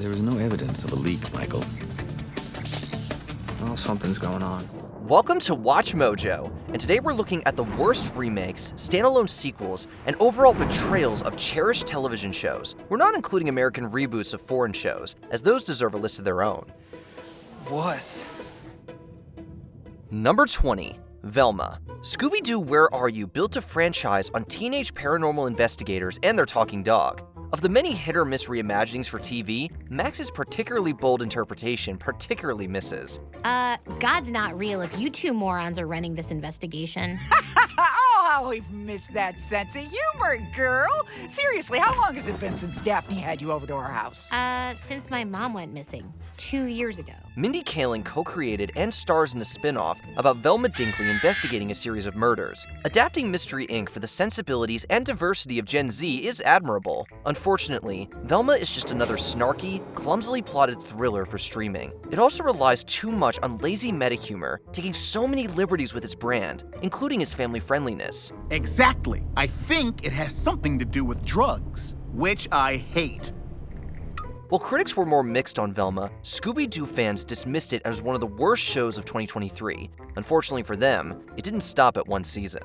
There was no evidence of a leak, Michael. Well, something's going on. Welcome to WatchMojo, and today we're looking at the worst remakes, standalone sequels, and overall betrayals of cherished television shows. We're not including American reboots of foreign shows, as those deserve a list of their own. What? Number 20. Velma. Scooby-Doo Where Are You built a franchise on teenage paranormal investigators and their talking dog. Of the many hit-or-miss reimaginings for TV, Max's particularly bold interpretation particularly misses. God's not real if you two morons are running this investigation. Oh, how we've missed that sense of humor, girl. Seriously, how long has it been since Daphne had you over to our house? Since my mom went missing 2 years ago. Mindy Kaling co-created and stars in a spin-off about Velma Dinkley investigating a series of murders. Adapting Mystery Inc. for the sensibilities and diversity of Gen Z is admirable. Unfortunately, Velma is just another snarky, clumsily plotted thriller for streaming. It also relies too much on lazy meta-humor, taking so many liberties with its brand, including its family-friendliness. Exactly. I think it has something to do with drugs, which I hate. While critics were more mixed on Velma, Scooby-Doo fans dismissed it as one of the worst shows of 2023. Unfortunately for them, it didn't stop at one season.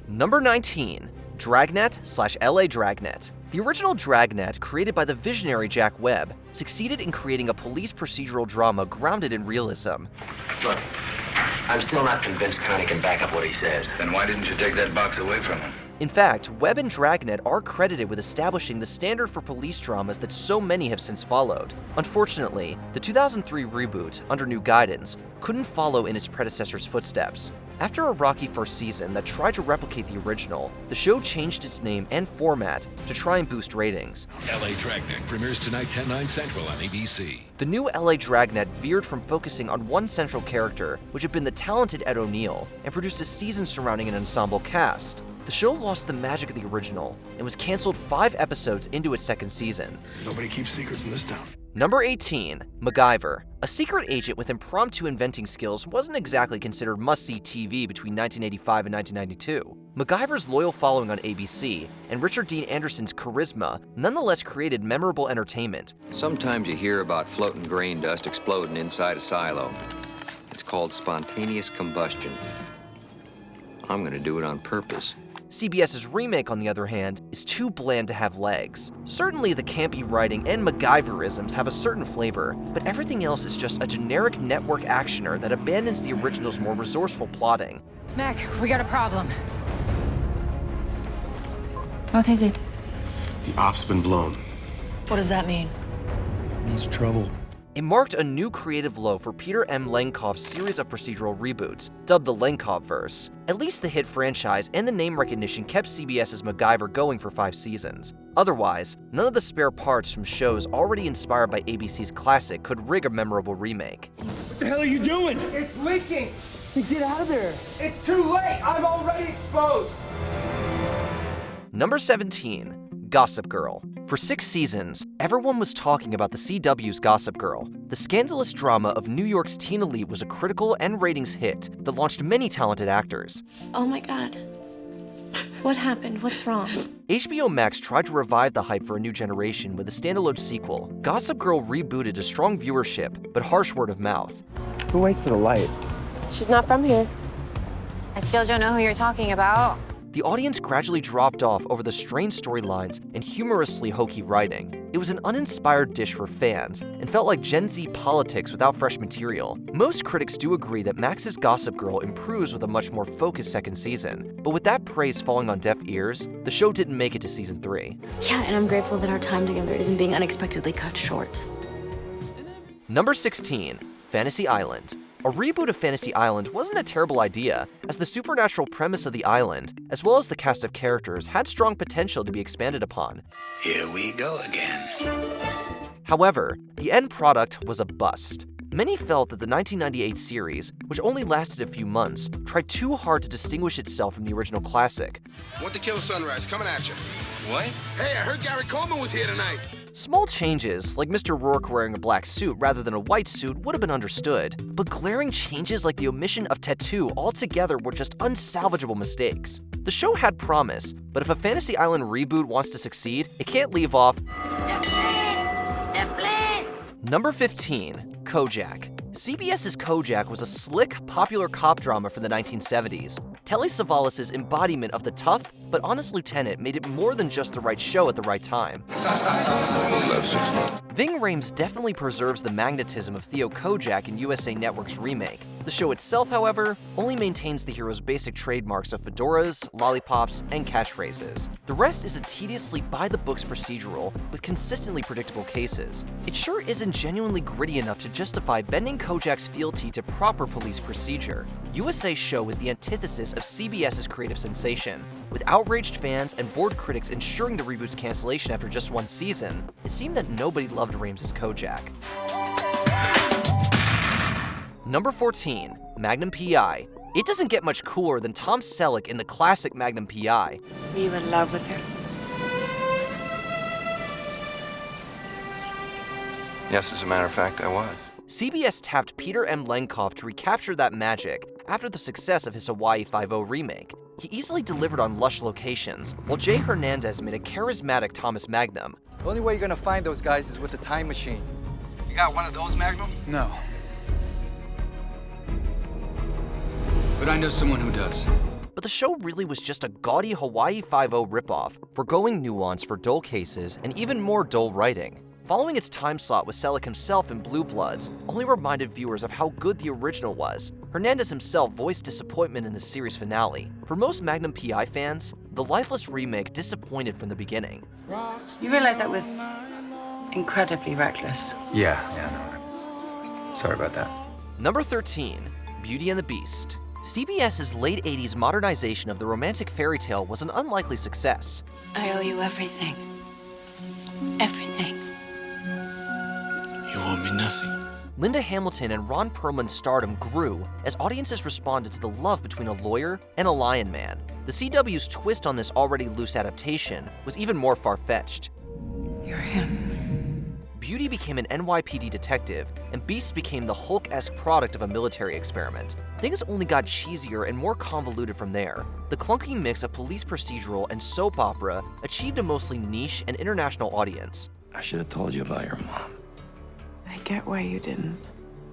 Number 19. Dragnet/LA Dragnet. The original Dragnet, created by the visionary Jack Webb, succeeded in creating a police procedural drama grounded in realism. Look, I'm still not convinced Connie can back up what he says. Then why didn't you take that box away from him? In fact, Webb and Dragnet are credited with establishing the standard for police dramas that so many have since followed. Unfortunately, the 2003 reboot, under new guidance, couldn't follow in its predecessor's footsteps. After a rocky first season that tried to replicate the original, the show changed its name and format to try and boost ratings. LA Dragnet premieres tonight 10/9 Central on ABC. The new LA Dragnet veered from focusing on one central character, which had been the talented Ed O'Neill, and produced a season surrounding an ensemble cast. The show lost the magic of the original and was canceled 5 episodes into its second season. Nobody keeps secrets in this town. Number 18. MacGyver. A secret agent with impromptu inventing skills wasn't exactly considered must-see TV between 1985 and 1992. MacGyver's loyal following on ABC and Richard Dean Anderson's charisma nonetheless created memorable entertainment. Sometimes you hear about floating grain dust exploding inside a silo. It's called spontaneous combustion. I'm gonna do it on purpose. CBS's remake, on the other hand, is too bland to have legs. Certainly the campy writing and MacGyverisms have a certain flavor, but everything else is just a generic network actioner that abandons the original's more resourceful plotting. Mac, we got a problem. What is it? The op's been blown. What does that mean? Means trouble. It marked a new creative low for Peter M. Lenkoff's series of procedural reboots, dubbed the Lenkoff-verse. At least the hit franchise and the name recognition kept CBS's MacGyver going for 5 seasons. Otherwise, none of the spare parts from shows already inspired by ABC's classic could rig a memorable remake. What the hell are you doing? It's leaking! Get out of there! It's too late! I'm already exposed! Number 17. Gossip Girl. For 6 seasons, everyone was talking about the CW's Gossip Girl. The scandalous drama of New York's teen elite was a critical and ratings hit that launched many talented actors. Oh my God. What happened? What's wrong? HBO Max tried to revive the hype for a new generation with a standalone sequel. Gossip Girl rebooted to strong viewership, but harsh word of mouth. Who waits for the light? She's not from here. I still don't know who you're talking about. The audience gradually dropped off over the strange storylines and humorously hokey writing. It was an uninspired dish for fans and felt like Gen Z politics without fresh material. Most critics do agree that Max's Gossip Girl improves with a much more focused second season, but with that praise falling on deaf ears, the show didn't make it to season 3. Yeah, and I'm grateful that our time together isn't being unexpectedly cut short. Number 16. Fantasy Island. A reboot of Fantasy Island wasn't a terrible idea, as the supernatural premise of the island, as well as the cast of characters, had strong potential to be expanded upon. Here we go again. However, the end product was a bust. Many felt that the 1998 series, which only lasted a few months, tried too hard to distinguish itself from the original classic. Want to kill Sunrise, coming at you. What? Hey, I heard Gary Coleman was here tonight. Small changes, like Mr. Rourke wearing a black suit rather than a white suit, would have been understood, but glaring changes like the omission of tattoo altogether were just unsalvageable mistakes. The show had promise, but if a Fantasy Island reboot wants to succeed, it can't leave off Number 15, Cojack. CBS's Cojack was a slick, popular cop drama from the 1970s. Telly Savalas' embodiment of the tough but honest lieutenant made it more than just the right show at the right time. Loves her. Ving Rhames definitely preserves the magnetism of Theo Cojack in USA Network's remake. The show itself, however, only maintains the hero's basic trademarks of fedoras, lollipops, and catchphrases. The rest is a tediously by-the-books procedural with consistently predictable cases. It sure isn't genuinely gritty enough to justify bending Cojack's fealty to proper police procedure. USA's show is the antithesis of CBS's creative sensation. With outraged fans and bored critics ensuring the reboot's cancellation after just one season, it seemed that nobody loved Rhames' Cojack. Number 14, Magnum PI. It doesn't get much cooler than Tom Selleck in the classic Magnum PI. Were you in love with her? Yes, as a matter of fact, I was. CBS tapped Peter M. Lenkov to recapture that magic after the success of his Hawaii Five-0 remake. He easily delivered on lush locations, while Jay Hernandez made a charismatic Thomas Magnum. The only way you're gonna find those guys is with the time machine. You got one of those, Magnum? No. But I know someone who does. But the show really was just a gaudy Hawaii Five-0 ripoff, foregoing nuance for dull cases and even more dull writing. Following its time slot with Selleck himself in Blue Bloods only reminded viewers of how good the original was. Hernandez himself voiced disappointment in the series finale. For most Magnum PI fans, the lifeless remake disappointed from the beginning. You realize that was incredibly reckless. Yeah, no. Sorry about that. Number 13, Beauty and the Beast. CBS's late 80s modernization of the romantic fairy tale was an unlikely success. I owe you everything. Everything. You owe me nothing. Linda Hamilton and Ron Perlman's stardom grew as audiences responded to the love between a lawyer and a lion man. The CW's twist on this already loose adaptation was even more far-fetched. You're him. Beauty became an NYPD detective, and Beast became the Hulk-esque product of a military experiment. Things only got cheesier and more convoluted from there. The clunky mix of police procedural and soap opera achieved a mostly niche and international audience. I should have told you about your mom. I get why you didn't.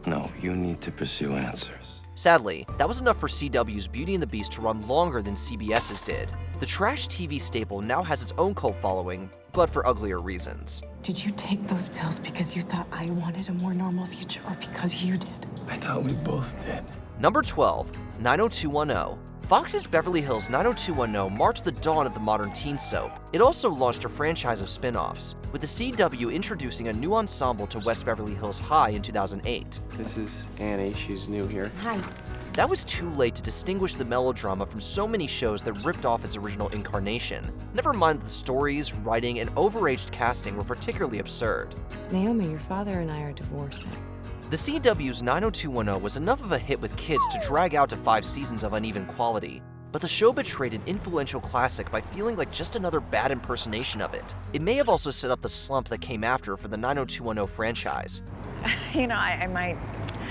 No, you need to pursue answers. Sadly, that was enough for CW's Beauty and the Beast to run longer than CBS's did. The trash TV staple now has its own cult following, but for uglier reasons. Did you take those pills because you thought I wanted a more normal future, or because you did? I thought we both did. Number 12, 90210. Fox's Beverly Hills 90210 marked the dawn of the modern teen soap. It also launched a franchise of spin-offs, with the CW introducing a new ensemble to West Beverly Hills High in 2008. This is Annie. She's new here. Hi. That was too late to distinguish the melodrama from so many shows that ripped off its original incarnation. Never mind that the stories, writing, and overaged casting were particularly absurd. Naomi, your father and I are divorcing. The CW's 90210 was enough of a hit with kids to drag out to 5 seasons of uneven quality, but the show betrayed an influential classic by feeling like just another bad impersonation of it. It may have also set up the slump that came after for the 90210 franchise. You know, I might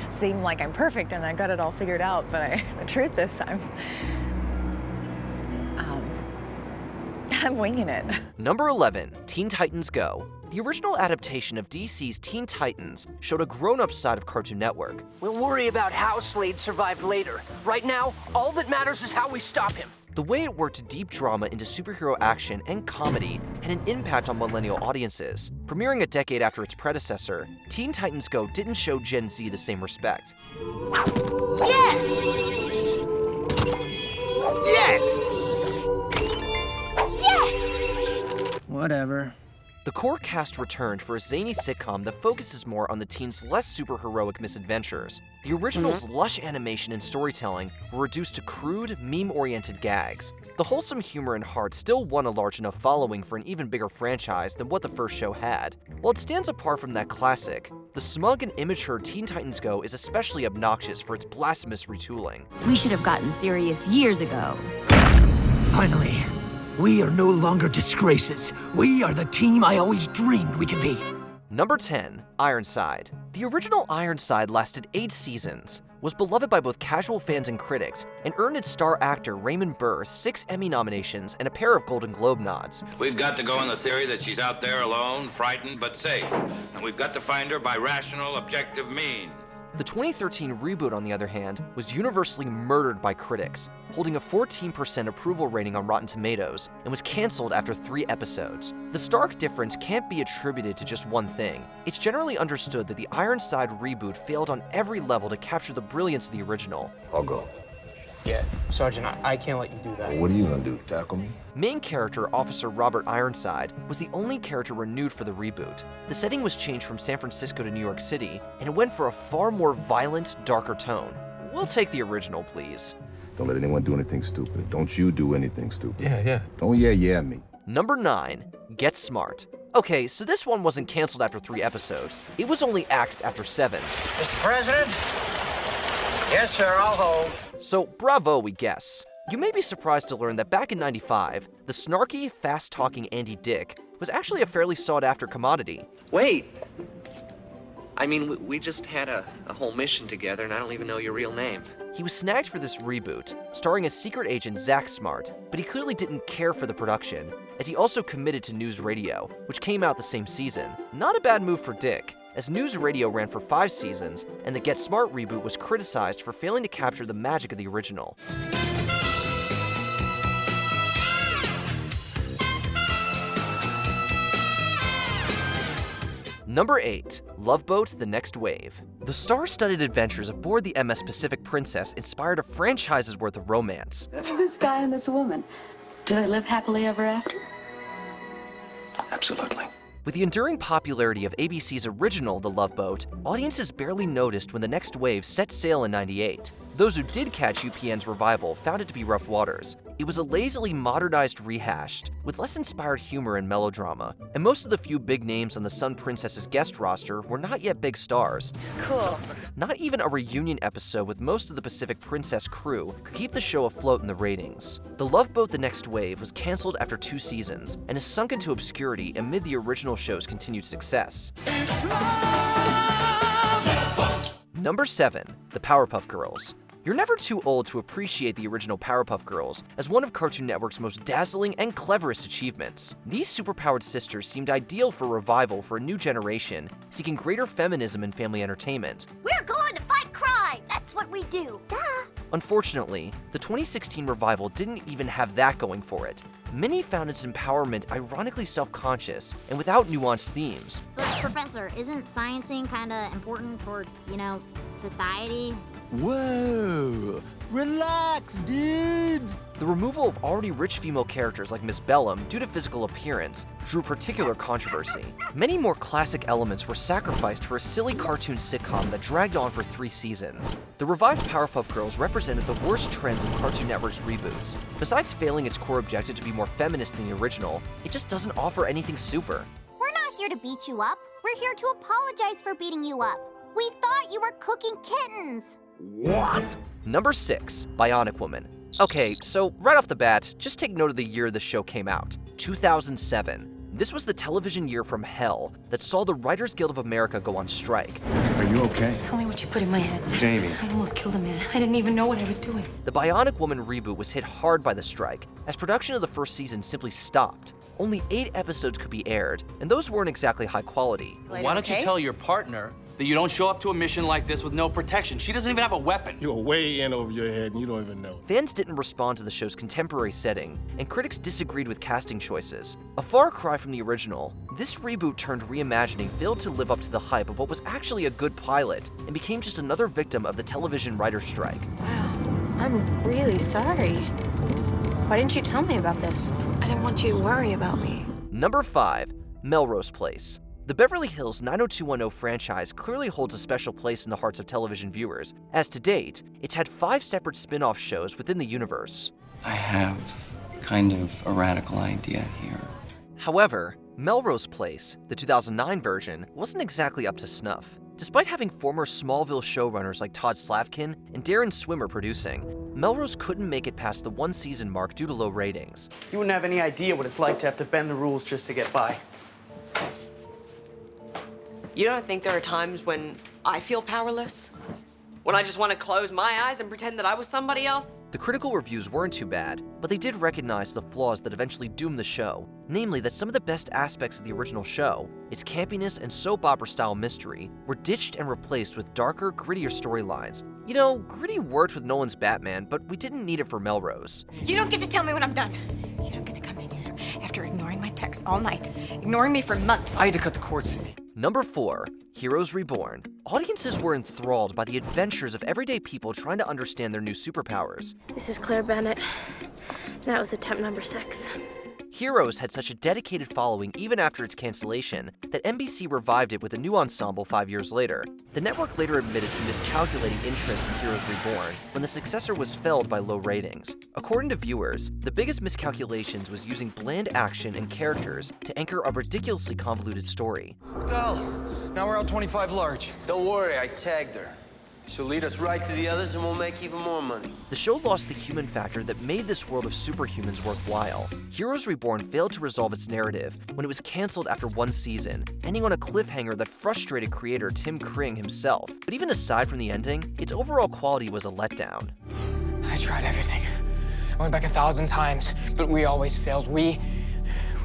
seem like I'm perfect and I got it all figured out, but the truth is I'm winging it. Number 11, Teen Titans Go. The original adaptation of DC's Teen Titans showed a grown-up side of Cartoon Network. We'll worry about how Slade survived later. Right now, all that matters is how we stop him. The way it worked deep drama into superhero action and comedy had an impact on millennial audiences. Premiering a decade after its predecessor, Teen Titans Go didn't show Gen Z the same respect. Yes! Yes! Yes! Whatever. The core cast returned for a zany sitcom that focuses more on the teens' less superheroic misadventures. The original's lush animation and storytelling were reduced to crude, meme-oriented gags. The wholesome humor and heart still won a large enough following for an even bigger franchise than what the first show had. While it stands apart from that classic, the smug and immature Teen Titans Go is especially obnoxious for its blasphemous retooling. We should have gotten serious years ago. Finally. We are no longer disgraces. We are the team I always dreamed we could be. Number 10, Ironside. The original Ironside lasted 8 seasons. was beloved by both casual fans and critics, and earned its star actor Raymond Burr 6 Emmy nominations and a pair of Golden Globe nods. We've got to go on the theory that she's out there alone, frightened but safe. And we've got to find her by rational, objective means. The 2013 reboot, on the other hand, was universally murdered by critics, holding a 14% approval rating on Rotten Tomatoes, and was canceled after 3 episodes. The stark difference can't be attributed to just one thing. It's generally understood that the Ironside reboot failed on every level to capture the brilliance of the original. I'll go. Yeah, Sergeant, I can't let you do that. Well, what are you gonna do, tackle me? Main character Officer Robert Ironside was the only character renewed for the reboot. The setting was changed from San Francisco to New York City, and it went for a far more violent, darker tone. We'll take the original, please. Don't let anyone do anything stupid. Don't you do anything stupid. Yeah. Don't yeah me. Number 9, Get Smart. Okay, so this one wasn't canceled after 3 episodes. It was only axed after 7. Mr. President? Yes, sir, I'll hold. So bravo, we guess. You may be surprised to learn that back in '95, the snarky, fast-talking Andy Dick was actually a fairly sought-after commodity. Wait. I mean, we just had a whole mission together, and I don't even know your real name. He was snagged for this reboot, starring as secret agent Zach Smart, but he clearly didn't care for the production, as he also committed to News Radio, which came out the same season. Not a bad move for Dick, as News Radio ran for 5 seasons, and the Get Smart reboot was criticized for failing to capture the magic of the original. Number 8, Loveboat: The Next Wave. The star-studded adventures aboard the MS Pacific Princess inspired a franchise's worth of romance. This guy and this woman, do they live happily ever after? Absolutely. With the enduring popularity of ABC's original The Loveboat, audiences barely noticed when The Next Wave set sail in '98. Those who did catch UPN's revival found it to be rough waters. It was a lazily modernized rehashed, with less inspired humor and melodrama, and most of the few big names on the Sun Princess's guest roster were not yet big stars. Cool. Not even a reunion episode with most of the Pacific Princess crew could keep the show afloat in the ratings. The Loveboat: The Next Wave was canceled after 2 seasons, and has sunk into obscurity amid the original show's continued success. Number 7, The Powerpuff Girls. You're never too old to appreciate the original Powerpuff Girls as one of Cartoon Network's most dazzling and cleverest achievements. These superpowered sisters seemed ideal for revival for a new generation, seeking greater feminism in family entertainment. We're going to fight crime! That's what we do. Duh! Unfortunately, the 2016 revival didn't even have that going for it. Many found its empowerment ironically self-conscious and without nuanced themes. But Professor, isn't sciencing kinda important for, society? Whoa! Relax, dudes! The removal of already rich female characters like Miss Bellum due to physical appearance drew particular controversy. Many more classic elements were sacrificed for a silly cartoon sitcom that dragged on for 3 seasons. The revived Powerpuff Girls represented the worst trends of Cartoon Network's reboots. Besides failing its core objective to be more feminist than the original, it just doesn't offer anything super. We're not here to beat you up. We're here to apologize for beating you up. We thought you were cooking kittens. What? Number 6, Bionic Woman. Okay, so right off the bat, just take note of the year the show came out, 2007. This was the television year from hell that saw the Writers Guild of America go on strike. Are you okay? Tell me what you put in my head. Jamie. I almost killed a man. I didn't even know what I was doing. The Bionic Woman reboot was hit hard by the strike, as production of the first season simply stopped. Only 8 episodes could be aired, and those weren't exactly high quality. Why don't you tell your partner that you don't show up to a mission like this with no protection? She doesn't even have a weapon. You're way in over your head and you don't even know. Fans didn't respond to the show's contemporary setting, and critics disagreed with casting choices. A far cry from the original, this reboot turned reimagining failed to live up to the hype of what was actually a good pilot, and became just another victim of the television writer's strike. Wow, I'm really sorry. Why didn't you tell me about this? I didn't want you to worry about me. Number 5, Melrose Place. The Beverly Hills 90210 franchise clearly holds a special place in the hearts of television viewers, as to date, it's had 5 separate spin-off shows within the universe. I have kind of a radical idea here. However, Melrose Place, the 2009 version, wasn't exactly up to snuff. Despite having former Smallville showrunners like Todd Slavkin and Darren Swimmer producing, Melrose couldn't make it past the 1-season mark due to low ratings. You wouldn't have any idea what it's like to have to bend the rules just to get by. You don't think there are times when I feel powerless? When I just want to close my eyes and pretend that I was somebody else? The critical reviews weren't too bad, but they did recognize the flaws that eventually doomed the show, namely that some of the best aspects of the original show, its campiness and soap opera-style mystery, were ditched and replaced with darker, grittier storylines. You know, gritty worked with Nolan's Batman, but we didn't need it for Melrose. You don't get to tell me when I'm done. You don't get to come in here after ignoring my texts all night, ignoring me for months. I had to cut the cord, Cindy. Number 4, Heroes Reborn. Audiences were enthralled by the adventures of everyday people trying to understand their new superpowers. This is Claire Bennett. That was attempt number 6. Heroes had such a dedicated following even after its cancellation that NBC revived it with a new ensemble 5 years later. The network later admitted to miscalculating interest in Heroes Reborn when the successor was felled by low ratings. According to viewers, the biggest miscalculations was using bland action and characters to anchor a ridiculously convoluted story. Well, now we're out 25 large. Don't worry, I tagged her. She'll lead us right to the others and we'll make even more money. The show lost the human factor that made this world of superhumans worthwhile. Heroes Reborn failed to resolve its narrative when it was canceled after 1 season, ending on a cliffhanger that frustrated creator Tim Kring himself. But even aside from the ending, its overall quality was a letdown. I tried everything. I went back 1,000 times, but we always failed. We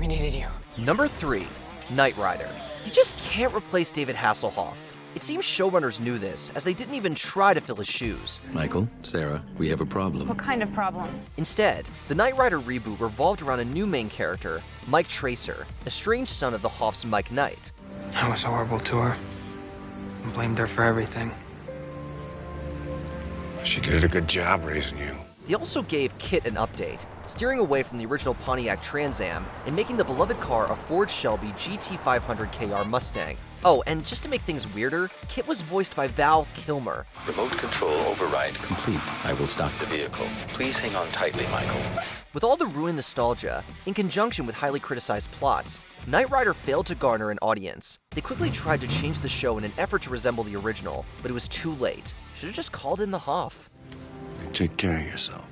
needed you. Number 3, Knight Rider. You just can't replace David Hasselhoff. It seems showrunners knew this, as they didn't even try to fill his shoes. Michael, Sarah, we have a problem. What kind of problem? Instead, the Knight Rider reboot revolved around a new main character, Mike Tracer, a strange son of the Hoff's Mike Knight. I was horrible to her. I blamed her for everything. She did a good job raising you. They also gave Kit an update, steering away from the original Pontiac Trans Am and making the beloved car a Ford Shelby GT500 KR Mustang. Oh, and just to make things weirder, Kit was voiced by Val Kilmer. Remote control override complete. I will stop the vehicle. Please hang on tightly, Michael. With all the ruined nostalgia, in conjunction with highly criticized plots, Knight Rider failed to garner an audience. They quickly tried to change the show in an effort to resemble the original, but it was too late. Should have just called in the Hoff. Take care of yourself.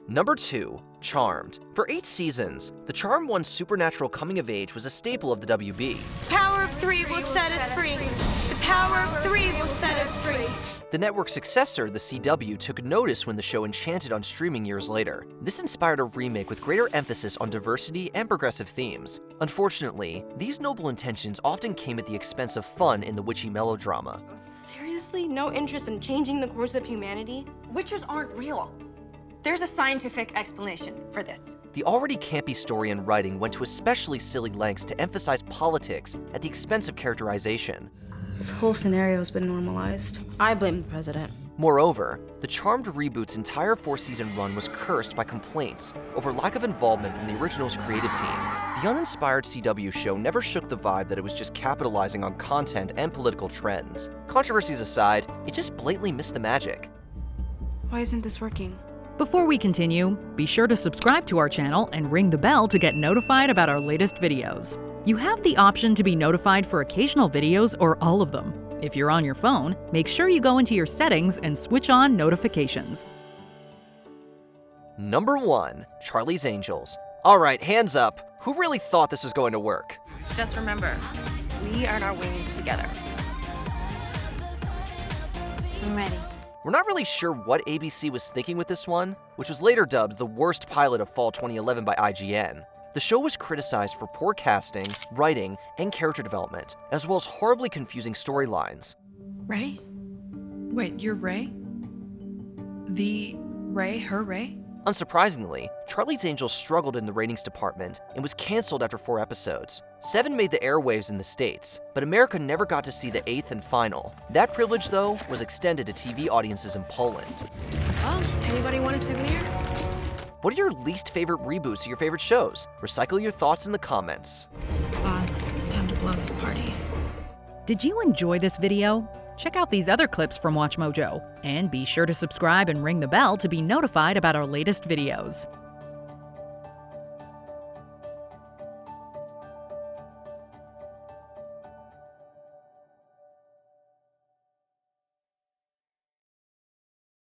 Number 2, Charmed. For 8 seasons, the Charmed 1 supernatural coming of age was a staple of the WB. Power of 3 will set us free. The power of 3 will set us free. The network's successor, the CW, took notice when the show enchanted on streaming years later. This inspired a remake with greater emphasis on diversity and progressive themes. Unfortunately, these noble intentions often came at the expense of fun in the witchy melodrama. Seriously? No interest in changing the course of humanity? Witchers aren't real. There's a scientific explanation for this. The already campy story and writing went to especially silly lengths to emphasize politics at the expense of characterization. This whole scenario's been normalized. I blame the president. Moreover, the Charmed reboot's entire 4-season run was cursed by complaints over lack of involvement from the original's creative team. The uninspired CW show never shook the vibe that it was just capitalizing on content and political trends. Controversies aside, it just blatantly missed the magic. Why isn't this working? Before we continue, be sure to subscribe to our channel and ring the bell to get notified about our latest videos. You have the option to be notified for occasional videos or all of them. If you're on your phone, make sure you go into your settings and switch on notifications. Number 1, Charlie's Angels. Alright, hands up. Who really thought this was going to work? Just remember, we earn our wings together. I'm ready. We're not really sure what ABC was thinking with this one, which was later dubbed the worst pilot of fall 2011 by IGN. The show was criticized for poor casting, writing, and character development, as well as horribly confusing storylines. Ray? Wait, you're Ray? The Ray, her Ray? Unsurprisingly, Charlie's Angels struggled in the ratings department and was canceled after 4 episodes. 7 made the airwaves in the States, but America never got to see the 8th and final. That privilege, though, was extended to TV audiences in Poland. Oh, anybody want a souvenir? What are your least favorite reboots of your favorite shows? Recycle your thoughts in the comments. Boss, time to blow this party. Did you enjoy this video? Check out these other clips from WatchMojo, and be sure to subscribe and ring the bell to be notified about our latest videos.